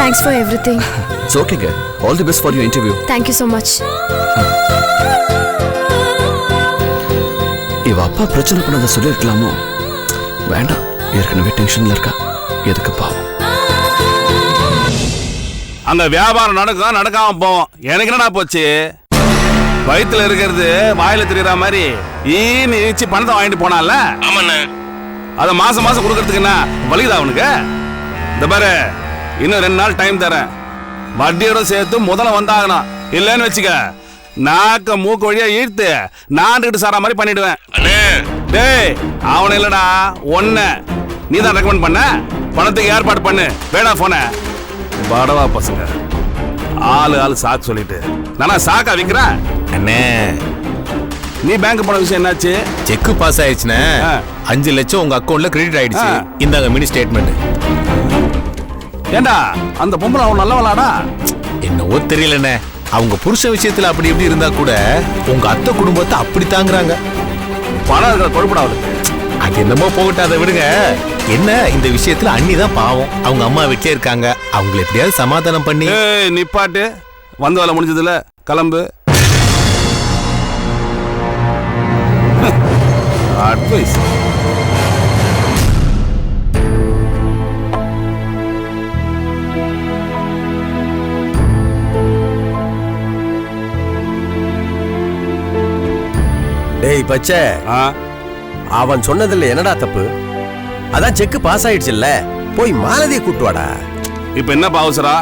Thanks for everything. It's okay, girl. All the best for your interview. Thank you so much. இவ அப்பா பிரச்சனை பண்ணதை சொல்லிருக்கலாமோ? வேண்டாம், ஏற்கனவே டென்ஷன்ல இருக்கா. எதுக்கு பாவம்? அந்த வியாபாரம் நடக்கும், நடக்காம போவோம். எனக்கு என்னடா போச்சு? வயிற்றுல இருக்கிறது வாயில தெரியுற மாதிரி ஈன்னு இழிச்சு பணத்தை வாங்கிட்டு போனால. ஆமாண்ணே. அதை மாசம் மாசம் கொடுக்கறதுக்கு என்ன வலிக்குதா அவனுக்கு? இந்த பாரு, இன்னும் 2 நாள் டைம் தரேன். வட்டியோட சேர்த்து முதல்ல வந்தாகணும். இல்லைன்னு வச்சுக்க, நாக்க மூக்கு வழியா ஈர்த்து நாண்டுகிட்டு சாரா மாதிரி பண்ணிடுவேன். டேய், அவன் இல்லடா ஒன்ன நீ தான் ரெக்கமெண்ட் பண்ண. பணத்துக்கு ஏற்பாடு பண்ணு. வேடா போன படவா பசங்க. ஆளு சாக்கு சொல்லிட்டு நானா சாக்கா விக்கிற? அண்ணே, நீ பேங்க் போன விஷயம் என்னாச்சு? Check pass ஆயிடுச்சுண்ணே. 5 லட்சம் உங்க அக்கௌண்ட்ல கிரெடிட் ஆயிடுச்சு. இந்தாங்க மினி ஸ்டேட்மெண்ட். ஏண்டா அந்த பொம்பளை அவன் நல்லவளாடா? என்னவோ தெரியலண்ணே, அவங்க புருஷ விஷயத்துல அப்படி இப்படி இருந்தா கூட உங்க அத்தை குடும்பத்தை அப்படி தாங்குறாங்க. பணம் இருக்கிற கொழுப்படா அவளுக்கு. அது என்னமோ போகட்டும், அதை விடுங்க. என்ன இந்த விஷயத்துல அண்ணி தான் பாவம். அவங்க அம்மா வீட்டிலே இருக்காங்க. அவங்களை எப்படியாவது சமாதானம் பண்ணி. நிப்பாட்டு. வந்த வேலை முடிஞ்சதுல கிளம்பு. அட்வைஸ். டேய் பச்சை, அவன் சொன்னதுல என்னடா தப்பு? அதான் செக் பாஸ் ஆயிடுச்சுல்ல, போய் மாலதியை கூட்டு வாடா. இப்ப என்ன அவசரா?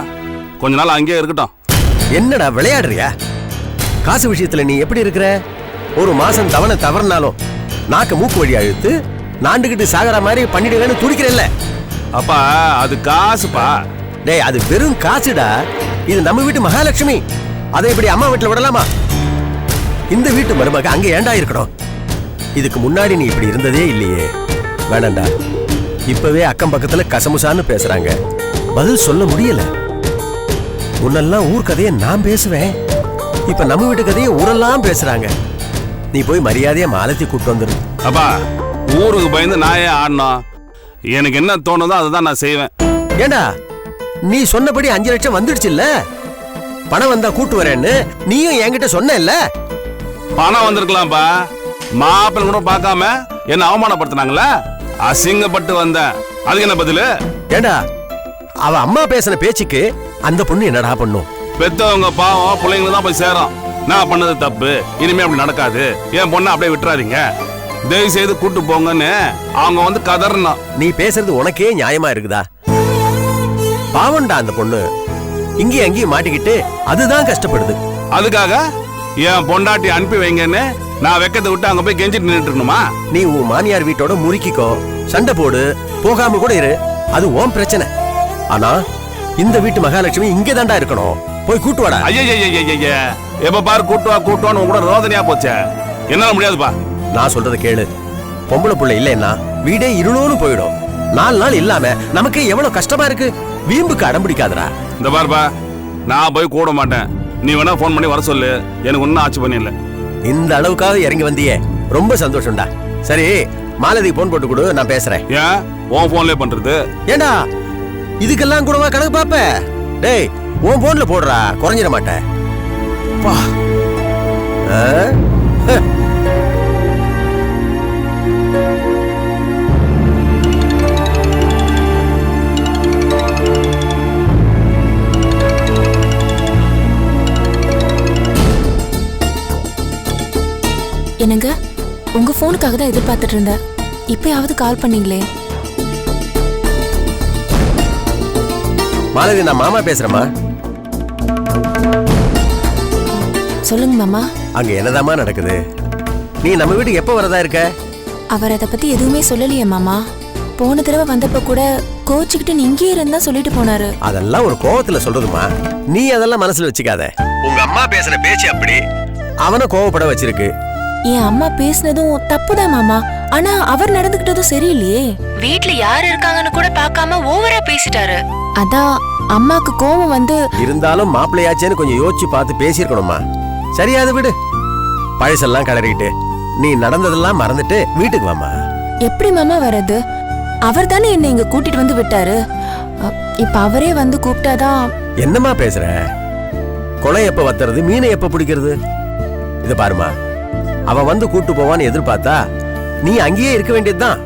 கொஞ்ச நாள் அங்கேயே இருக்கட்டும். என்னடா விளையாடுறியா? காசு விஷயத்துல நீ எப்படி இருக்கிற? ஒரு மாசம் தவறுனாலும் நாக்க மூக்கு வழி அழுத்து நாண்டுகிட்டு சாகர மாதிரி பண்ணிடுவேன்னு துடிக்கிறல்ல. அப்பா அது காசுப்பா. டேய், அது வெறும் காசுடா. இது நம்ம வீட்டு மகாலட்சுமி. அதை இப்படி அம்மா வீட்டுல விடலாமா? இந்த வீட்டு மருமக அங்க ஏண்டா இருக்கணும்? இதுக்கு முன்னாடி நீ இப்படி இருந்ததே இல்லையே. வேணாண்டா, இப்பவே அக்கம் பக்கத்துல கசமுசான்னு பேசுறாங்க, பதில் சொல்ல முடியல. முன்னெல்லாம் ஊர் கதையை நான் பேசுவேன், இப்ப நம்ம வீட்டு கதையை ஊரெல்லாம் பேசுறாங்க. நீ போய் மரியாதையா மாலத்தி கூட்டு வந்துரு. அப்பா, ஊருக்கு பயந்து நான் ஏன் ஆடணும்? எனக்கு என்ன தோணுதோ அதுதான் நான் செய்வேன். ஏண்டா, நீ சொன்னபடி 5 லட்சம் வந்துடுச்சு இல்ல? பணம் வந்தா கூட்டு வரேன்னு நீயும் என்கிட்ட சொன்ன இல்ல? பணம் வந்திருக்கலாம்ப்பா. மாப்பிள்ளை கூட பார்க்காம என்ன அவமானப்படுத்தினாங்கள, அசிங்கப்பட்டு வந்தேன். அதுக்கு என்ன பதிலு? ஏண்டா, அவ அம்மா பேசின பேச்சுக்கு அந்த பொண்ணு என்னடா பண்ணும்? பெத்தவங்க பாவம் பிள்ளைங்களுக்கு தான் போய் சேரும். நான் பண்ணது தப்பு, இனிமே அப்படி நடக்காது, என் பொண்ணை அப்படியே விட்டுறாதீங்க, தயவு செய்து கூட்டு போங்கன்னு அவங்க வந்து கதறணும். நீ பேசுறது உனக்கே நியாயமா இருக்குதா? பாவம்டா அந்த பொண்ணு, இங்கேயும் அங்கேயும் மாட்டிக்கிட்டு அதுதான் கஷ்டப்படுது. அதுக்காக என் பொண்டாட்டி அனுப்பி வைங்கன்னு நான் வெக்கத்தை விட்டு அங்க போய் கெஞ்சிட்டு நின்றுட்டு இருக்கணுமா? நீ உன் மாமியார் வீட்டோட முறுக்கிக்கோ, சண்டை போடு, போகாம கூட இரு, அது உன் பிரச்சனை. ஆனா இந்த வீட்டு மகாலட்சுமி இங்கே தாண்டா இருக்கணும். போய் கூட்டு வாடா. ஐய, எப்ப பாரு கூட்டுவான்னு கூட ரோதனையா போச்சே, என்னால முடியாதுப்பா. நான் சொல்றத கேளு. பொம்பளை புள்ள இல்லைன்னா வீடே இருளோன்னு போயிடும். 4 நாள் இல்லாம நமக்கு எவ்வளவு கஷ்டமா இருக்கு. வீம்புக்கு அடம் பிடிக்காதடா. இந்த பாருப்பா, நான் போய் கூட மாட்டேன். நீ வேணா போன் பண்ணி வர சொல்லு, எனக்கு ஒன்னும் ஆச்சு பண்ணிடல. இந்த அளவுக்காக இறங்கி வந்தியே, ரொம்ப சந்தோஷம்டா. சரி, மாலதி போன் போட்டு கொடு, நான் பேசுறேன். ஏன் உன் போன்லயே பண்றது? ஏண்டா, இதுக்கெல்லாம் கூடவா கணக்கு பாப்ப? டேய், உன் போன்ல போடுறா, குறைஞ்சிட மாட்டேன். என்னங்க, உங்க போனுக்காக தான் எதிர்பார்த்துட்டு இருந்தேன். இப்பயாவது கால் பண்ணீங்களே. மாலதி, நான் மாமா பேசுறேம்மா. சொல்லுங்க மாமா. அங்க என்னதாம்மா நடக்குது? நீ நம்ம வீட்டுக்கு எப்ப வரதா இருக்க? அவர் அதை பத்தி எதுவுமே சொல்லலையே மாமா. போன தடவை வந்தப்ப கூட கோச்சுக்கிட்டு நீ இங்கே இருந்தா சொல்லிட்டு போனாரு. அதெல்லாம் ஒரு கோவத்துல சொல்றதுமா, நீ அதெல்லாம் மனசுல வச்சுக்காத. உங்க அம்மா பேசுற பேச்சு அப்படி அவனை கோவப்பட வச்சிருக்கு. என் அம்மா பேசினதும் தப்புதான் மாமா. ஆனா அவர் நடந்துகிட்டதும் சரியில்லையே. வீட்ல யாரு இருக்காங்கன்னு கூட பார்க்காம ஓவரா பேசிட்டாரு. அதான் அம்மாக்கு கோவம் வந்து. இருந்தாலும் மாப்பிள்ளையாச்சேன்னு கொஞ்சம் யோசிச்சு பார்த்து பேசியிருக்கணுமா? சரியாது விடு, பழசெல்லாம் கலறிட்டு நீ நடந்ததெல்லாம் மறந்துட்டு வீட்டுக்கு வாமா. எப்படி மாமா வர்றது? அவர் தானே என்ன இங்க கூட்டிட்டு வந்து விட்டாரு. இப்ப அவரே வந்து கூப்பிட்டாதான். என்னம்மா பேசுற? கொலை எப்ப வத்துறது, மீனை எப்ப பிடிக்கிறது? இது பாருமா, அவன் வந்து கூட்டு போவான்னு எதிர்பார்த்தா நீ அங்கேயே இருக்க வேண்டியதுதான்.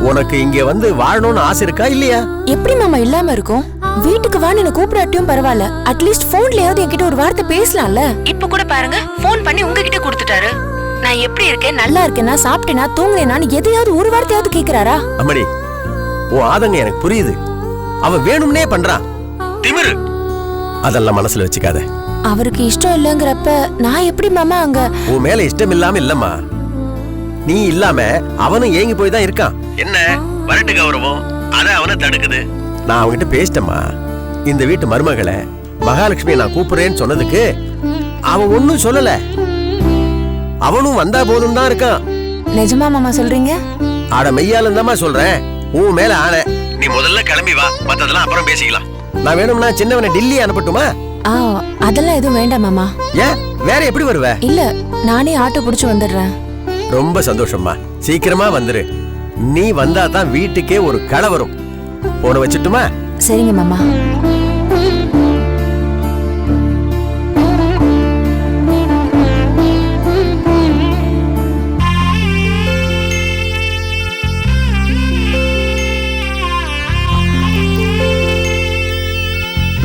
உனக்கு இங்க வந்து வாழணும்னு ஆசை இருக்கா இல்லையா? எப்படி மாமா இல்லாம இருக்கும்? வீட்டுக்கு வான்னு என்ன கூப்பிடாட்டியும் பரவாயில்ல, அட்லீஸ்ட் போன்லயாவது என்கிட்ட ஒரு வார்த்தை பேசலாம்ல. இப்ப கூட பாருங்க, போன் பண்ணி உங்ககிட்ட கொடுத்துட்டாரு. நான் எப்படி இருக்கேன், நல்லா இருக்கேனா, சாப்பிட்டேனா, தூங்குனேனான்னு எதையாவது ஒரு வார்த்தையாவது கேக்குறாரா? அம்மாடி, உன் ஆதங்கம் எனக்கு புரியுது. அவன் வேணும்னே பண்றான், திமிரு. அதெல்லாம் மனசுல வச்சுக்காத. அவருக்கு இஷ்டம் இல்லங்கறப்ப நான் எப்படி மாமா அங்க? உன் மேல இஷ்டம் இல்லாம இல்லம்மா, நீ இல்லாம அவனும் ஏங்கி போய் தான் இருக்கான். என்ன வரட்டு கௌரவம் அத அவனை தடுக்குது. நான் அவன்கிட்ட பேசிட்டேம்மா, இந்த வீட்டு மருமகளை மகாலட்சுமியை நான் கூப்பிடுறேன்னு சொன்னதுக்கு அவன் ஒன்னும் சொல்லல. அவனும் வந்தா போதும் தான் இருக்கான். நிஜமா மாமா சொல்றீங்க? ஆட மெய்யாலும் தான்மா சொல்றேன். உன் மேல ஆன, நீ முதல்ல கிளம்பி வா, மத்ததெல்லாம் அப்புறம் பேசிக்கலாம். நான் வேணும்னா சின்னவனை டெல்லி அனுப்பட்டுமா? அதெல்லாம் எதுவும் வேண்டாம் மாமா. ஏன், வேற எப்படி வருவ? இல்ல, நானே ஆட்டோ புடிச்சு வந்துடுறேன். ரொம்ப சந்தோஷம்மா, சீக்கிரமா வந்துரு. நீ வந்தா தான் வீட்டுக்கே ஒரு களை வரும். போன வச்சுட்டுமா? சரிங்க மாமா.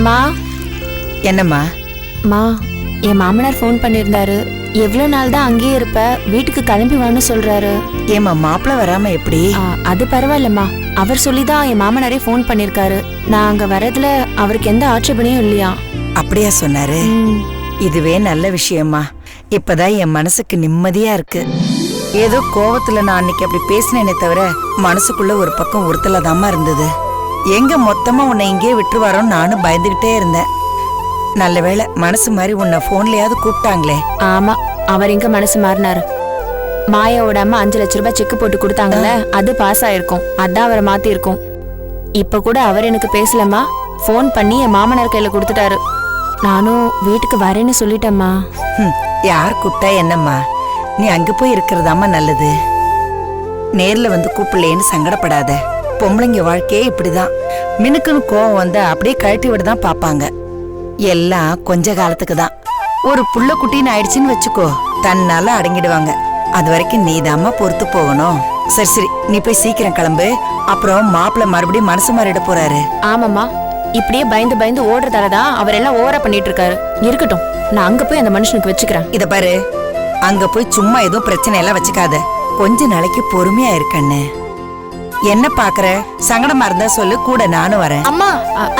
மா. என்னம்மா? மா, என் மாமனார் ஃபோன் பண்ணியிருந்தாரு. எவ்வளவு நாள் தான் அங்கேயே இருப்ப, வீட்டுக்கு கிளம்பி வான்னு சொல்றாரு. ஏமா மாப்பிள்ள வராம எப்படி? அது பரவாயில்லம்மா, அவர் சொல்லிதான் என் மாமனாரே ஃபோன் பண்ணிருக்காரு. நான் அங்க வரதுல அவருக்கு எந்த ஆட்சேபனையும் இல்லையா. அப்படியா சொன்னாரு? இதுவே நல்ல விஷயம்மா. இப்பதான் என் மனசுக்கு நிம்மதியா இருக்கு. ஏதோ கோவத்துல நான் அன்னைக்கு அப்படி பேசினேனே தவிர மனசுக்குள்ள ஒரு பக்கம் உறுத்தலதாம்மா இருந்தது. எங்க மொத்தமா உன்னை இங்கே விட்டுருவாரோன்னு நானும் பயந்துகிட்டே இருந்தேன். நல்ல வேளை மனசு மாதிரி உன்னை போன்லயாவது கூப்பிட்டாங்களே. ஆமா, அவர் எங்க மனசு மாறினாரு. மாயாவோட அம்மா 5 லட்சம் ரூபாய் செக் போட்டு கொடுத்தாங்கல்ல, அது பாஸ் ஆயிருக்கும். அதான் அவரை மாத்தி இருக்கும். இப்ப கூட அவர் எனக்கு பேசலம்மா, போன் பண்ணி என் மாமனார் கையில கொடுத்துட்டாரு. நானும் வீட்டுக்கு வரேன்னு சொல்லிட்டேம்மா. யார் கூப்பிட்டா என்னம்மா, நீ அங்க போய் இருக்கிறதாம்மா நல்லது. நேர்ல வந்து கூப்பிடலேன்னு சங்கடப்படாத. பொம்பளைங்க வாழ்க்கையே இப்படிதான். மினுக்குன்னு கோவம் வந்தா அப்படியே கழட்டி விடதான் பாப்பாங்க. எல்லாம் கொஞ்ச காலத்துக்கு தான். ஒரு புள்ள குட்டின்னு ஆயிடுச்சுன்னு வச்சுக்கோ, தன்னால அடங்கிடுவாங்க. அது வரைக்கும் நீதாம்மா பொறுத்து போகணும். சரி சரி, நீ போய் சீக்கிரம் கிளம்பு. அப்புறம் மாப்பிள்ள மறுபடியும் மனசு மாறிட போறாரு. ஆமாம்மா, இப்படியே பயந்து பயந்து ஓடுறதாலதான் அவர் எல்லாம் ஓவரா பண்ணிட்டு இருக்காரு. இருக்கட்டும், நான் அங்க போய் அந்த மனுஷனுக்கு வச்சுக்கிறேன். இத பாரு, அங்க போய் சும்மா எதுவும் பிரச்சனை எல்லாம் வச்சுக்காத. கொஞ்ச நாளைக்கு பொறுமையா இருக்கண்ணு. என்ன பாக்குற? சங்கடமா இருந்தா சொல்லு, கூட நானும் வரேன். அம்மா,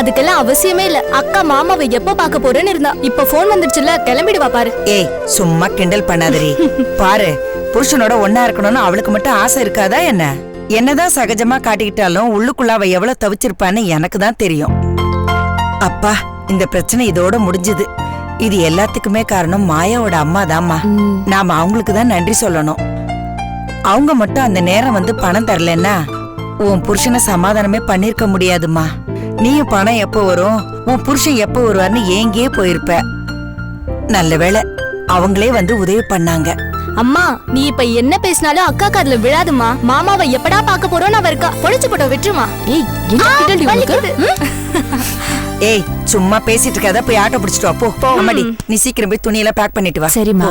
அதுக்கெல்லாம் அவசியமே இல்ல. அக்கா மாமாவை எப்ப பாக்க போறேன்னு இருந்தா, இப்ப போன் வந்துடுச்சுல, கிளம்பிடுவா பாரு. ஏய், சும்மா கிண்டல் பண்ணாதரி. பாரு, புருஷனோட ஒன்னா இருக்கணும்னு அவளுக்கு மட்டும் ஆசை இருக்காதா என்ன? என்னதான் சகஜமா காட்டிக்கிட்டாலும் உள்ளுக்குள்ள அவ எவ்வளவு தவிச்சிருப்பான்னு எனக்கு தான் தெரியும். அப்பா, இந்த பிரச்சனை இதோட முடிஞ்சது. இது எல்லாத்துக்குமே காரணம் மாயாவோட அம்மா தாம்மா. நாம அவங்களுக்கு தான் நன்றி சொல்லணும். அவங்க மட்டும் அந்த நேரம் வந்து பணம் தரலன்னா உன் புருஷனை சமாதானமே பண்ணிருக்க முடியாதுமா. நீயும் பணம் எப்போ வரும், உன் புருஷன் எப்போ வருவார்னு ஏங்கியே போயிருப்ப. நல்ல வேளை அவங்களே வந்து உதவி பண்ணாங்க. அம்மா, நீ இப்ப என்ன பேசினாலும் அக்கா காதுல விழாதுமா. மாமாவை எப்படா பாக்க போறோம்னு அவ இருக்கா. பொழிச்சு போட்டோ விட்டுருமா. ஏய், என்ன கிண்டல்டி உனக்கு? ஏய், சும்மா பேசிட்டு இருக்காத, போய் ஆட்டோ பிடிச்சிட்டு வா போ. அம்மாடி, நீ சீக்கிரம் போய் துணியெல்லாம் பேக் பண்ணிட்டு வா. சரிம்மா.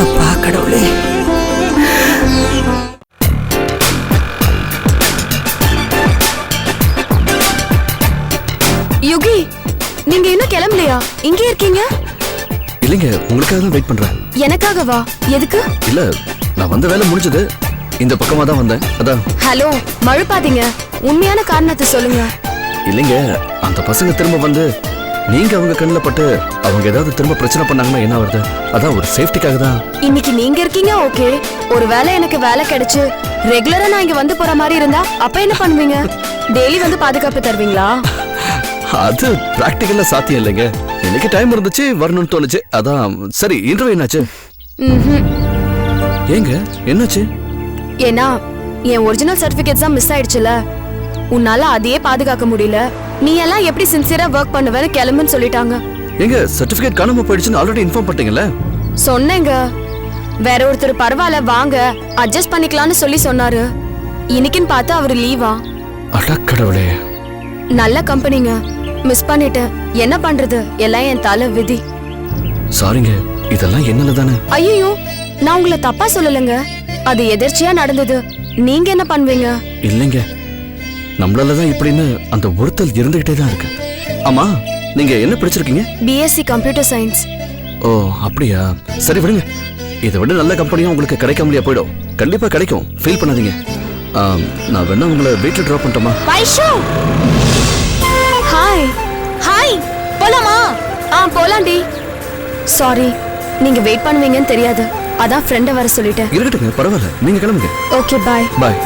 அப்பா கடவுளே. யுகி, நீங்க இன்னும் கிளம்பலையா? இங்கே இருக்கீங்க? இல்லைங்க, உங்களுக்காக தான் வெயிட் பண்றேன். எனக்காகவா? எதுக்கு? இல்ல, நான் வந்த வேலை முடிஞ்சது, இந்த பக்கமா தான் வந்தேன். அதான். ஹலோ, மழுப்பாதீங்க, உண்மையான காரணத்தை சொல்லுங்க. இல்லைங்க, அந்த பசங்க திரும்ப வந்து நீங்க அவங்க கண்ணுல பட்டு அவங்க ஏதாவது திரும்ப பிரச்சனை பண்ணாங்கன்னா என்ன வருது? அதான் ஒரு சேஃப்டிக்காக தான். இன்னைக்கு நீங்க இருக்கீங்க, ஓகே. ஒருவேளை எனக்கு வேலை கிடைச்சு ரெகுலரா நான் இங்க வந்து போற மாதிரி இருந்தா அப்ப என்ன பண்ணுவீங்க? டெய்லி வந்து பாதுகாப்பு தருவீங்களா? அது பிராக்டிக்கலா சாத்தியம் இல்லைங்க. எனக்கு டைம் இருந்துச்சு, வரணும்னு தோணுச்சு. அதான். சரி, இன்டர்வியூ என்னாச்சு? ஏங்க என்னாச்சு? ஏன்னா என் ஒரிஜினல் சர்டிபிகேட்ஸ் தான் மிஸ் ஆயிடுச்சுல. உன்னால அதையே பாதுகாக்க முடியல. நீ எல்லாம் எப்படி சின்சியரா ஒர்க் பண்ணுவேன்னு கிளம்புன்னு சொல்லிட்டாங்க. எங்க சர்டிபிகேட் காணாம போயிடுச்சுன்னு ஆல்ரெடி இன்ஃபார்ம் பண்ணிட்டீங்கல்ல? சொன்னேங்க. வேற ஒருத்தர் பரவாயில்ல வாங்க அட்ஜஸ்ட் பண்ணிக்கலாம்னு சொல்லி சொன்னாரு. இன்னைக்குன்னு பார்த்து அவரு லீவா. அடக்கடவுளே. நல்ல கம்பெனிங்க, மிஸ் பண்ணிட்டேன். என்ன பண்றது, எல்லாம் என் தலை விதி. சாரிங்க, இதெல்லாம் என்னால தானே. ஐயோ, நான் உங்களை தப்பா சொல்லலைங்க, அது எதிர்ச்சியா நடந்தது. நீங்க என்ன பண்ணுவீங்க? இல்லைங்க, நம்மளாலதான் இப்படின்னு அந்த ஒருத்தல் இருந்துகிட்டே தான் இருக்கு. ஆமா, நீங்க என்ன படிச்சிருக்கீங்க? BSc computer science. ஓ அப்படியா, சரி விடுங்க. இதை விட நல்ல கம்பெனியும் உங்களுக்கு கிடைக்க முடியா போயிடும். கண்டிப்பா கிடைக்கும், ஃபீல் பண்ணாதீங்க. நான் வேணா உங்களை வீட்டில் ட்ராப் பண்ணிட்டோமா? வைஷு, ஹாய். ஹாய், போலாமா? போலாண்டி. சாரி, நீங்க வெயிட் பண்ணுவீங்கன்னு தெரியாது, அதான் ஃப்ரெண்டை வர சொல்லிட்டேன். இருக்கட்டுங்க, பரவாயில்ல, நீங்க கிளம்புங்க. ஓகே, பாய். பாய்.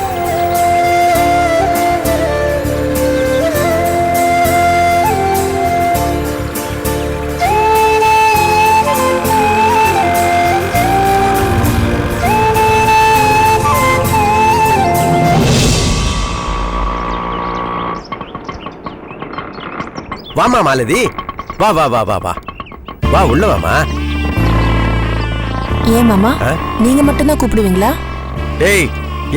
வாமா மாலதி, வா வா வா வா வா வா, உள்ள வாமா. ஏன் மாமா, நீங்க மட்டும் தான் கூப்பிடுவீங்களா? டேய்,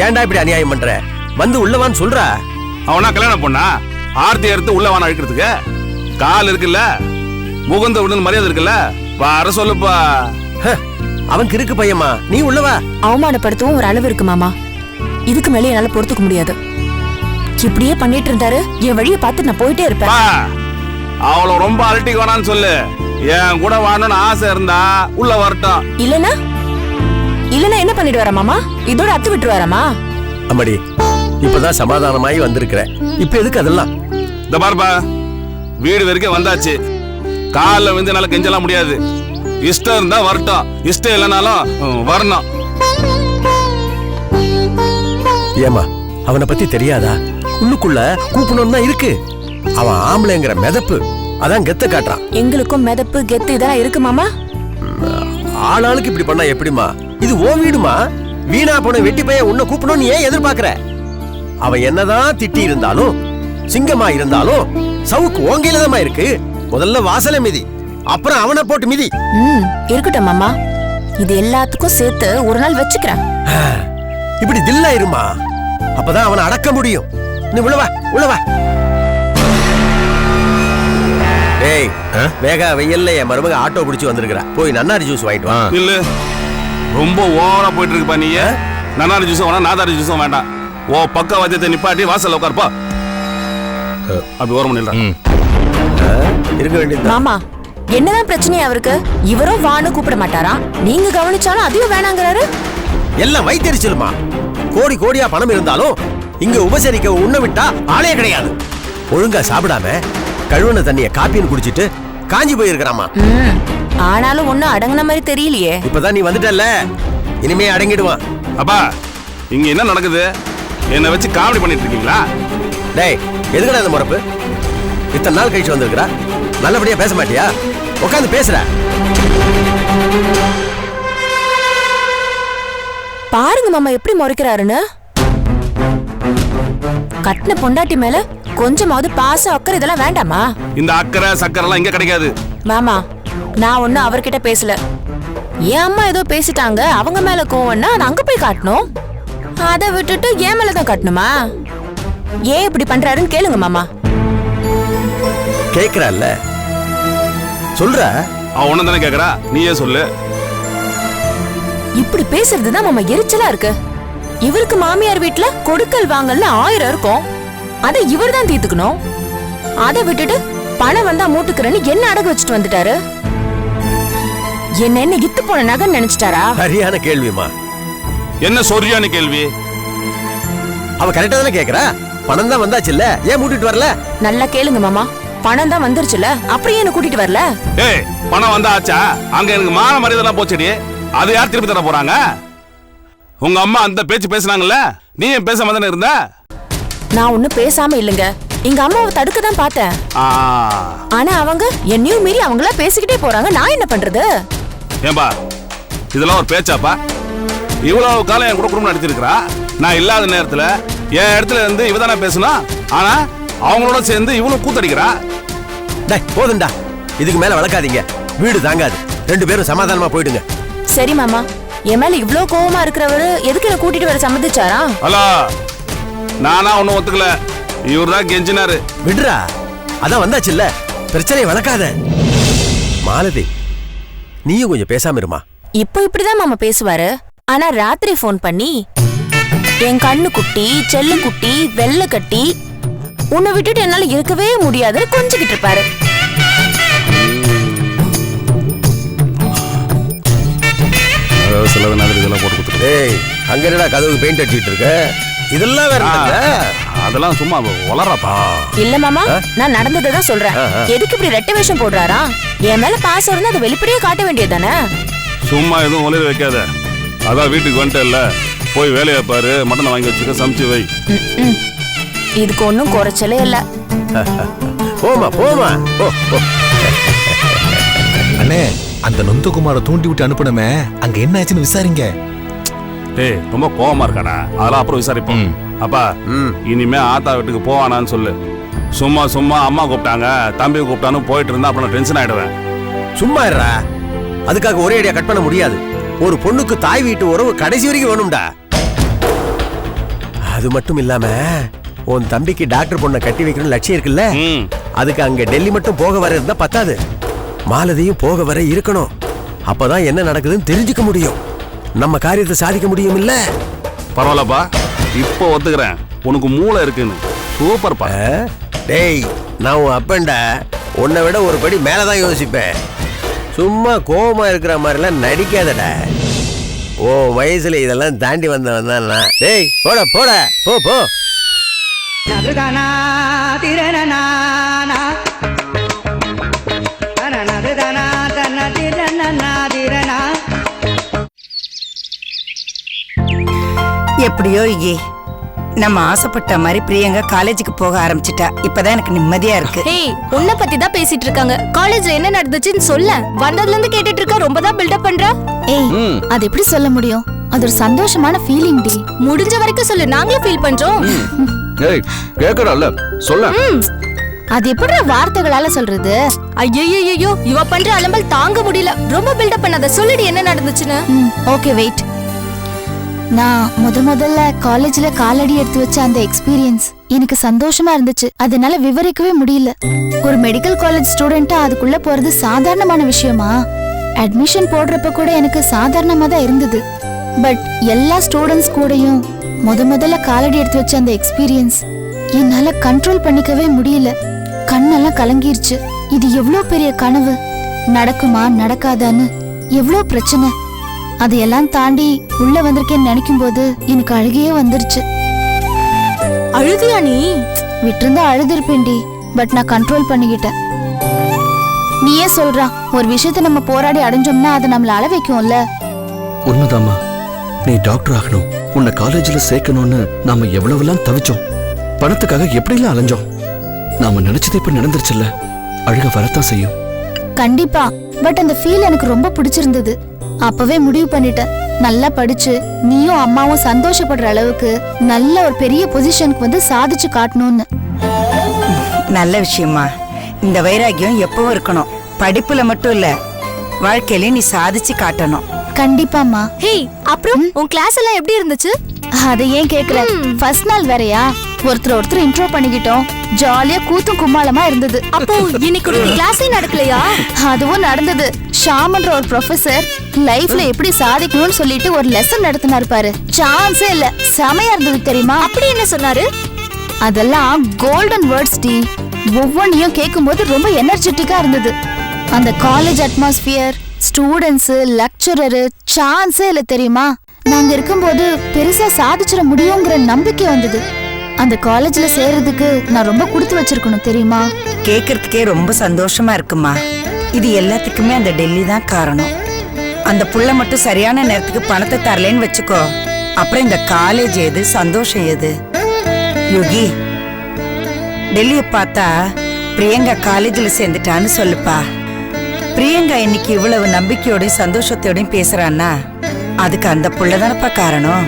ஏன்டா இப்படி அநியாயம் பண்ற? வந்து உள்ளவான்னு சொல்றா. அவனா கல்யாணம் பொண்ணா ஆர்த்தி எடுத்து உள்ள வான அழைக்கிறதுக்கு கால் இருக்குல்ல, முகுந்த உடனே மரியாதை இருக்குல்ல, வர சொல்லுப்பா. அவன் கிறுக்கு பையமா, நீ உள்ளவா. அவமானப்படுத்தவும் ஒரு அளவு இருக்கு மாமா, இதுக்கு மேலே என்னால பொறுத்துக்க முடியாது. இப்படியே பண்ணிட்டு இருந்தாரு, என் வழியை பார்த்து நான் போயிட்டே இருப்பேன். அவளை ரொம்ப அலட்டிக்கு வேணான்னு சொல்லு. என் கூட வாழணும்னு ஆசை இருந்தா உள்ள வரட்டும். இல்லனா என்ன பண்ணிட்டு வர மாமா? இதோட அத்து விட்டு வரமா? அம்மாடி, இப்பதான் சமாதானமாயி வந்திருக்கிற, இப்ப எதுக்கு அதெல்லாம்? இந்த பாருப்பா, வீடு வரைக்கும் வந்தாச்சு. காலில் வந்து என்னால கெஞ்சலாம் முடியாது. இஷ்டம் இருந்தா வரட்டும், இஷ்டம் இல்லைனாலும் வரணும். ஏமா, அவனை பத்தி தெரியாதா? உள்ளுக்குள்ள கூப்பணும் தான் இருக்கு. அவன் ஆம்பளைங்கிற மிதப்பு, அதான் கெத்த காட்டுறான். எங்களுக்கும் மிதப்பு கெத்து இதெல்லாம் இருக்கு மாமா. ஆளாளுக்கு இப்படி பண்ணா எப்படிமா? இது ஓ வீடுமா? வீணா போன வெட்டி பையன் உன்னை கூப்பணும்னு ஏன் எதிர்பார்க்கிற? அவன் என்னதான் திட்டி இருந்தாலும், சிங்கமா இருந்தாலும், சவுக்கு ஓங்கையில தான் இருக்கு. முதல்ல வாசல மிதி, அப்புறம் அவனை போட்டு மிதி. இருக்கட்டும் மாமா, இது எல்லாத்துக்கும் சேர்த்து ஒரு நாள் வச்சுக்கிறேன். இப்படி தில்லா இருமா, அப்பதான் அவனை அடக்க முடியும். நீ உள்ளவா உள்ளவா. டேய், வேகா வெயில்ல என் மருமக ஆட்டோ பிடிச்சு வந்திருக்கிறா, போய் நன்னாரி ஜூஸ் வாங்கிட்டு வா. இல்ல, ரொம்ப ஓவரா போயிட்டு இருக்குப்பா நீ. நன்னாரி ஜூஸும் வேணாம், நாதாரி ஜூஸும் வேண்டாம். ஓ பக்க வச்சத்தை நிப்பாட்டி வாசல்ல உட்காருப்பா. அப்படி ஓரம் பண்ணிடலாம். இருக்க வேண்டியது மாமா, என்னதான் பிரச்சனையா அவருக்கு? இவரும் வான்னு கூப்பிட மாட்டாரா? நீங்க கவனிச்சாலும் அதையும் வேணாங்கிறாரு. எல்லாம் வைத்தறிச்சலுமா. கோடி கோடியா பணம் இருந்தாலும் இங்க உபசரிக்க உண்ண விட்டா ஆளே கிடையாது. ஒழுங்கா சாப்பிடாம கழுவுன தண்ணிய காப்பின்னு குடிச்சிட்டு காஞ்சி போயிருக்கிறாமா. ஆனாலும் ஒண்ணும் அடங்கின மாதிரி தெரியலையே. இப்பதான் நீ வந்துட்டல்ல, இனிமே அடங்கிடுவான். அப்பா, இங்க என்ன நடக்குது? என்ன வச்சு காமெடி பண்ணிட்டு இருக்கீங்களா? டேய், எதுக்குடா இந்த முறப்பு? இத்தனை நாள் கழிச்சு வந்திருக்கிறா, நல்லபடியா பேச மாட்டியா? உட்காந்து பேசுற. பாருங்க மாமா எப்படி முறைக்கிறாருன்னு. கட்டின பொண்டாட்டி மேல கொஞ்சமாவது பாசம் அக்கறை இதெல்லாம் வேண்டாமா? இந்த அக்கறை சக்கரை எல்லாம் இங்க கிடைக்காது. மாமா, நான் ஒன்னும் அவர்கிட்ட பேசல. என் அம்மா ஏதோ பேசிட்டாங்க, அவங்க மேல கோவம்னா நான் அங்க போய் காட்டணும். அதை விட்டுட்டு என் மேலதான் காட்டணுமா? ஏன் இப்படி பண்றாருன்னு கேளுங்க மாமா. கேக்குறல்ல, சொல்ற. அவன் ஒண்ணு தானே கேக்குறா, நீயே சொல்லு. இப்படி பேசுறதுதான் மாமா எரிச்சலா இருக்கு. இவருக்கு மாமியார் வீட்டுல கொடுக்கல் வாங்கல்ல 1000 இருக்கும், அதை இவர் தான் தீர்த்துக்கணும். அதை விட்டுட்டு பணம் வந்தா மூட்டுக்கிறேன்னு என்ன அடகு வச்சுட்டு வந்துட்டாரு. என்ன இத்து போன நகன் நினைச்சிட்டாரா? சரியான கேள்விமா. என்ன சொரியான கேள்வி? அவ கரெக்டா தானே கேக்குறா. பணம் தான் வந்தாச்சுல்ல, ஏன் மூட்டிட்டு வரல? நல்லா கேளுங்க மாமா, பணம் தான் வந்துருச்சுல, அப்படியே என்ன கூட்டிட்டு வரல? ஏய், பணம் வந்தா ஆச்சா? அங்க எனக்கு மான மரியாதை எல்லாம் போச்சடி, அது யார் திருப்பி தர போறாங்க? உங்க அம்மா அந்த பேச்சு பேசுனாங்கல்ல, நீ ஏன் பேசாம தானே இருந்த? நான் ஒன்னும் பேசாம இல்லங்க, எங்க அம்மாவை தடுக்க தான் பார்த்தேன். ஆனா அவங்க என்னையும் மீறி அவங்களா பேசிக்கிட்டே போறாங்க, நான் என்ன பண்றது? ஏன்பா, இதெல்லாம் ஒரு பேச்சாப்பா? இவ்வளவு காலம் என் கூட குடும்பம் நடத்திருக்கிறா, நான் இல்லாத நேரத்துல என் இடத்துல இருந்து இவ தானே பேசணும். ஆனா அவங்களோட சேர்ந்து இவனும் கூத்தடிக்கிறா. போதுண்டா, இதுக்கு மேல வளர்க்காதீங்க, வீடு தாங்காது. ரெண்டு பேரும் சமாதானமா போயிடுங்க. சரி மாமா, என் மேல இவ்ளோ கோவமா இருக்கிறவரு எதுக்கு என்ன கூட்டிட்டு வர சம்மதிச்சாரா? ஹலோ, நானா ஒன்னும் ஒத்துக்கல. இவர் தான் கெஞ்சினாரு. விடுறா, அதான் வந்தாச்சுல்ல, பிரச்சனையை வளர்க்காத. மாலதி, நீயும் கொஞ்சம் பேசாம இருமா. இப்போ இப்படிதான் மாமா பேசுவாரு. ஆனா ராத்திரி ஃபோன் பண்ணி என் கண்ணு குட்டி, செல்ல குட்டி, வெள்ளை கட்டி, உன்னை விட்டுட்டு என்னால இருக்கவே முடியாதுன்னு கொஞ்சிக்கிட்டு இருப்பாரு. சில நேரம் இதெல்லாம் போட்டு கொடுத்துட்டு. ஏய், அங்க என்னடா கதவுக்கு பெயிண்ட் அடிச்சிட்டு இருக்க? இதெல்லாம் வேற அதெல்லாம் சும்மா வளராப்பா. இல்ல மாமா, நான் நடந்ததான் சொல்றேன். எதுக்கு இப்படி ரெட்டை வேஷம் போடுறாரா? என் மேல பாசம் இருந்தா அதை வெளிப்படையா காட்ட வேண்டியதானே? சும்மா எதுவும் ஒளிர வைக்காத. அதான் வீட்டுக்கு வந்துட்டு இல்ல, போய் வேலையை பாரு. மட்டனை வாங்கி வச்சுக்க, சமைச்சு வை. இதுக்கு ஒன்னும் குறைச்சலே இல்ல. போமா போமா. அண்ணே, அந்த நொந்தகுமார தூண்டி விட்டு அனுப்பணுமே, அங்க என்ன ஆச்சுன்னு விசாரிங்க. டேய், ரொம்ப கோவமா இருக்கானா? அதெல்லாம் அப்புறம் விசாரிப்போம். அப்பா, இனிமே ஆத்தா வீட்டுக்கு போவானான்னு சொல்லு. சும்மா சும்மா அம்மா கூப்பிட்டாங்க, தம்பி கூப்பிட்டான்னு போயிட்டு இருந்தா அப்புறம் டென்ஷன் ஆயிடுவேன். சும்மா இருடா, அதுக்காக ஒரே அடியா கட் பண்ண முடியாது. ஒரு பொண்ணுக்கு தாய் வீட்டு உறவு கடைசி வரைக்கும் வேணும்டா. அது மட்டும் இல்லாம உன் தம்பிக்கு டாக்டர் பொண்ணை கட்டி வைக்கணும்னு லட்சியம் இருக்குல்ல, அதுக்கு அங்க டெல்லி மட்டும் போக வர இருந்தா பத்தாது, மாலதியும் போக வர இருக்கணும். அப்பதான் என்ன நடக்குதுன்னு தெரிஞ்சுக்க முடியும், நம்ம காரியத்தை சாதிக்க முடியும். இல்ல பரவாயில்லப்பா, இப்போ ஒத்துக்கிறேன், உனக்கு மூளை இருக்குன்னு. சூப்பர்ப்பா. டேய், நான் உன் அப்பன்டா, உன்னை விட ஒரு படி மேலதான் யோசிப்பேன். சும்மா கோவமா இருக்கிற மாதிரிலாம் நடிக்காதடா. ஓ வயசுல இதெல்லாம் தாண்டி வந்தவன் தான் நான். டேய், போட போட, போ போ. எப்படியோ இங்கே நம்ம ஆசைப்பட்ட மாதிரி பிரியங்கா காலேஜுக்கு போக ஆரம்பிச்சிட்டா. இப்பதான் எனக்கு நிம்மதியா இருக்கு. ஹே, உன்னை பத்தி தான் பேசிட்டு இருக்காங்க. காலேஜ்ல என்ன நடந்துச்சுன்னு சொல்ல. வந்ததுல இருந்து கேட்டுட்டு இருக்க, ரொம்ப தான் பில்டப் பண்ற. ஏய், அது எப்படி சொல்ல முடியும்? அது ஒரு சந்தோஷமான ஃபீலிங் டி. முடிஞ்ச வரைக்கும் சொல்லு, நாங்களும் ஃபீல் பண்றோம். ஏய், கேக்குறல்ல, சொல்ல. அது எப்படி வார்த்தைகளால சொல்றது? ஐயோ, இவ பண்ற அலம்பல் தாங்க முடியல. ரொம்ப பில்டப் பண்ணாத, சொல்லுடி என்ன நடந்துச்சுன்னு. Okay wait. நான் முதல்ல காலேஜ்ல காலடி எடுத்து வச்ச அந்த எக்ஸ்பீரியன்ஸ் எனக்கு சந்தோஷமா இருந்துச்சு. அதனால விவரிக்கவே முடியல. ஒரு மெடிக்கல் காலேஜ் ஸ்டூடெண்டா அதுக்குள்ள போறது சாதாரணமான விஷயமா? அட்மிஷன் போடுறப்ப கூட எனக்கு சாதாரணமா தான் இருந்தது. பட் எல்லா ஸ்டூடெண்ட்ஸ் கூடயும் முதல்ல காலடி எடுத்து வச்ச அந்த எக்ஸ்பீரியன்ஸ் என்னால கண்ட்ரோல் பண்ணிக்கவே முடியல. கண்ணெல்லாம் கலங்கிருச்சு. இது எவ்வளவு பெரிய கனவு, நடக்குமா நடக்காதான்னு எவ்வளவு பிரச்சனை, அதையெல்லாம் தாண்டி உள்ள வந்திருக்கேன்னு நினைக்கும் போது எனக்கு அழுகையே வந்துருச்சு. அழுதியா நீ? விட்டிருந்தா அழுதிருப்பேன்டி, பட் நான் கண்ட்ரோல் பண்ணிக்கிட்டேன். நீயே சொல்றா, ஒரு விஷயத்த நம்ம போராடி அடைஞ்சோம்னா அதை நம்மள அழ வைக்கும்ல. உண்மைதாம்மா, நீ டாக்டர் ஆகணும், உன்னை காலேஜ்ல சேர்க்கணும்னு நாம எவ்வளவுலாம் தவிச்சோம், பணத்துக்காக எப்படிலாம் அலைஞ்சோம். நாம நினைச்சது இப்ப நடந்துருச்சுல்ல, அழுக வரத்தான் செய்யும். கண்டிப்பா, பட் அந்த ஃபீல் எனக்கு ரொம்ப பிடிச்சிருந்தது. அப்பவே முடிவு பண்ணிட்டேன், நல்லா படிச்சு நீயும் அம்மாவும் சந்தோஷப்படுற அளவுக்கு நல்ல ஒரு பெரிய பொசிஷனுக்கு வந்து சாதிச்சு காட்டணும்னு. நல்ல விஷயமா. இந்த வைராகியம் எப்பவும் இருக்கணும். படிப்புல மட்டும் இல்ல, வாழ்க்கையில நீ சாதிச்சு காட்டணும். கண்டிப்பாமா. ஹே, அப்புறம் உன் கிளாஸ் எல்லாம் எப்படி இருந்துச்சு? அதை ஏன் கேக்குற? ஃபர்ஸ்ட் நாள் வேறயா, ஒருத்தர் இன்ட்ரோ பண்ணிக்கிட்டோம். ஜாலியா கூத்தும் கும்மாளமா இருந்தது. அப்போ இன்னைக்கு கிளாஸே நடக்கலையா? அதுவும் நடந்தது. ஷாமன்ற ஒரு ப்ரொஃபசர் லைஃப்ல எப்படி சாதிக்கணும்னு சொல்லிட்டு ஒரு லெசன் நடத்தினாரு பாரு. சான்ஸே இல்ல, செமையா இருந்தது தெரியுமா? அப்படி என்ன சொன்னாரு? அதெல்லாம் கோல்டன் வேர்ட்ஸ் டி. ஒவ்வொன்றையும் கேட்கும்போது ரொம்ப எனர்ஜெட்டிக்கா இருந்தது. அந்த காலேஜ் அட்மாஸ்பியர், ஸ்டூடெண்ட்ஸ், லெக்சரரு, சான்ஸே இல்ல தெரியுமா? நாங்க இருக்கும்போது பெருசா சாதிச்சிட முடியுங்கிற நம்பிக்கை வந்தது. அந்த காலேஜ்ல சேர்றதுக்கு நான் ரொம்ப கொடுத்து வச்சிருக்கணும் தெரியுமா? கேக்குறதுக்கே ரொம்ப சந்தோஷமா இருக்குமா. இது எல்லாத்துக்குமே அந்த டெல்லி தான் காரணம். அந்த புள்ள மட்டும் சரியான நேரத்துக்கு பணத்தை தரலன்னு வச்சுக்கோ, அப்புறம் இந்த காலேஜ் எது, சந்தோஷம் எது? யோகி, டெல்லியை பார்த்தா பிரியங்கா காலேஜில் சேர்ந்துட்டான்னு சொல்லுப்பா. பிரியங்கா இன்னைக்கு இவ்வளவு நம்பிக்கையோடையும் சந்தோஷத்தோடையும் பேசுறான்னா அதுக்கு அந்த புள்ளதானப்பா காரணம்.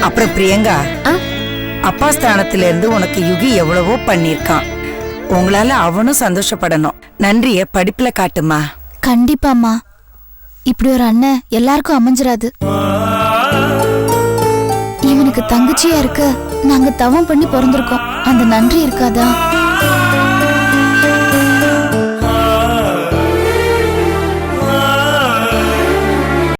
அப்புறம் பிரியங்கா, அப்பா ஸ்தானத்துல இருந்து உனக்கு யுகி எவ்வளவோ பண்ணிருக்கான். உங்களால அவனும் சந்தோஷப்படணும். நன்றிய படிப்புல காட்டுமா. கண்டிப்பாமா. இப்படி ஒரு அண்ணன் எல்லாருக்கும் அமைஞ்சிராது. இவனுக்கு தங்கச்சியா இருக்க நாங்க தவம் பண்ணி பிறந்திருக்கோம். அந்த நன்றி இருக்காதா?